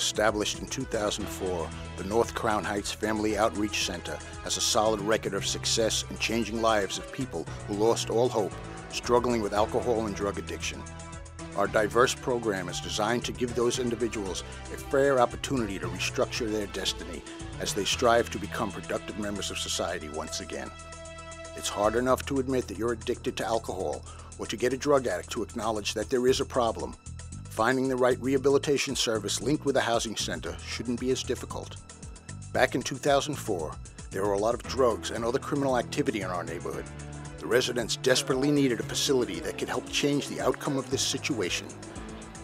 Established in 2004, the North Crown Heights Family Outreach Center has a solid record of success in changing lives of people who lost all hope, struggling with alcohol and drug addiction. Our diverse program is designed to give those individuals a fair opportunity to restructure their destiny as they strive to become productive members of society once again. It's hard enough to admit that you're addicted to alcohol or to get a drug addict to acknowledge that there is a problem. Finding the right rehabilitation service linked with a housing center shouldn't be as difficult. Back in 2004, there were a lot of drugs and other criminal activity in our neighborhood. The residents desperately needed a facility that could help change the outcome of this situation.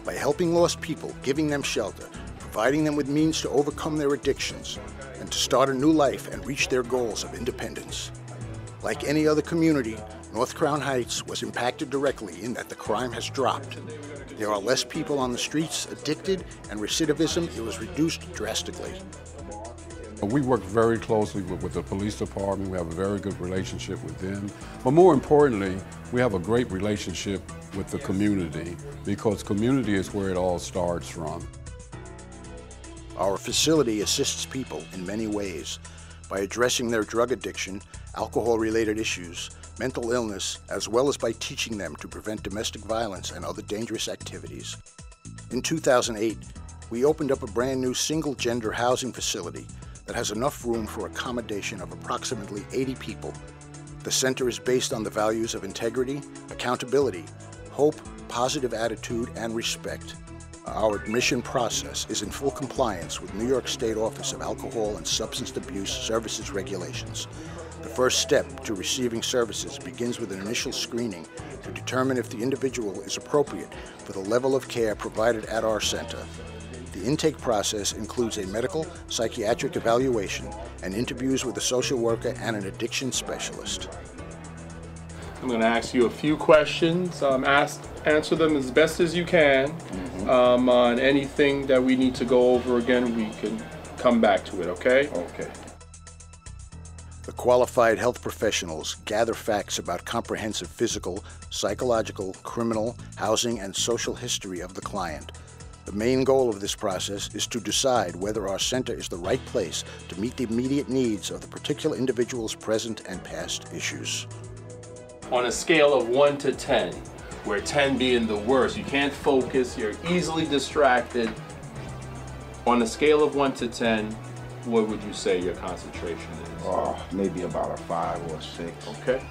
By helping lost people, giving them shelter, providing them with means to overcome their addictions, and to start a new life and reach their goals of independence. Like any other community, North Crown Heights was impacted directly in that the crime has dropped. There are less people on the streets addicted, and recidivism was reduced drastically. We work very closely with the police department. We have a very good relationship with them. But more importantly, we have a great relationship with the community, because community is where it all starts from. Our facility assists people in many ways by addressing their drug addiction, alcohol-related issues, mental illness, as well as by teaching them to prevent domestic violence and other dangerous activities. In 2008, we opened up a brand new single-gender housing facility that has enough room for accommodation of approximately 80 people. The center is based on the values of integrity, accountability, hope, positive attitude, and respect. Our admission process is in full compliance with New York State Office of Alcohol and Substance Abuse Services regulations. The first step to receiving services begins with an initial screening to determine if the individual is appropriate for the level of care provided at our center. The intake process includes a medical, psychiatric evaluation and interviews with a social worker and an addiction specialist. I'm going to ask you a few questions. Answer them as best as you can. On anything that we need to go over again, we can come back to it, okay? Okay. The qualified health professionals gather facts about comprehensive physical, psychological, criminal, housing, and social history of the client. The main goal of this process is to decide whether our center is the right place to meet the immediate needs of the particular individual's present and past issues. On a scale of 1 to 10, where 10 being the worst, you can't focus, you're easily distracted. On a scale of 1 to 10, what would you say your concentration is? Oh, maybe about a 5 or a 6. Okay.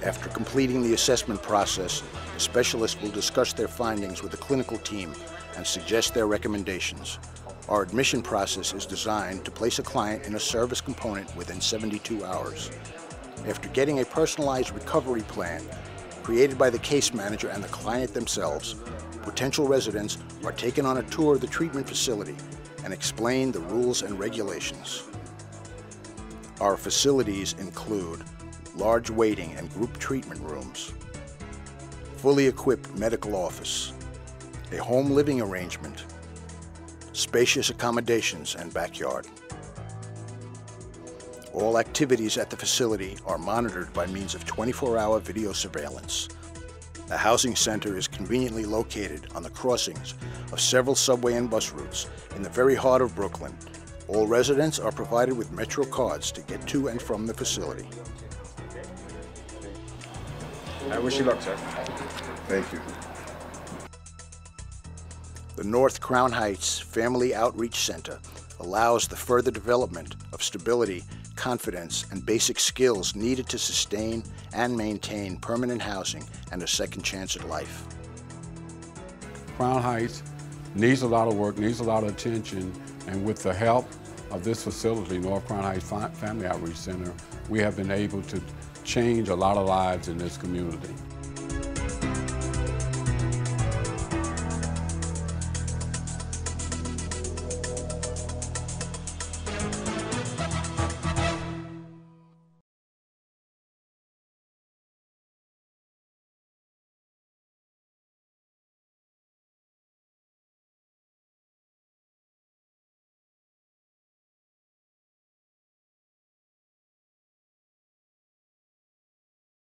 After completing the assessment process, the specialist will discuss their findings with the clinical team and suggest their recommendations. Our admission process is designed to place a client in a service component within 72 hours. After getting a personalized recovery plan created by the case manager and the client themselves, potential residents are taken on a tour of the treatment facility and explained the rules and regulations. Our facilities include large waiting and group treatment rooms, fully equipped medical office, a home living arrangement, spacious accommodations and backyard. All activities at the facility are monitored by means of 24-hour video surveillance. The housing center is conveniently located on the crossings of several subway and bus routes in the very heart of Brooklyn. All residents are provided with Metro cards to get to and from the facility. I wish you luck, sir. Thank you. The North Crown Heights Family Outreach Center allows the further development of stability, confidence, and basic skills needed to sustain and maintain permanent housing and a second chance at life. Crown Heights needs a lot of work, needs a lot of attention, and with the help of this facility, North Crown Heights Family Outreach Center, we have been able to change a lot of lives in this community.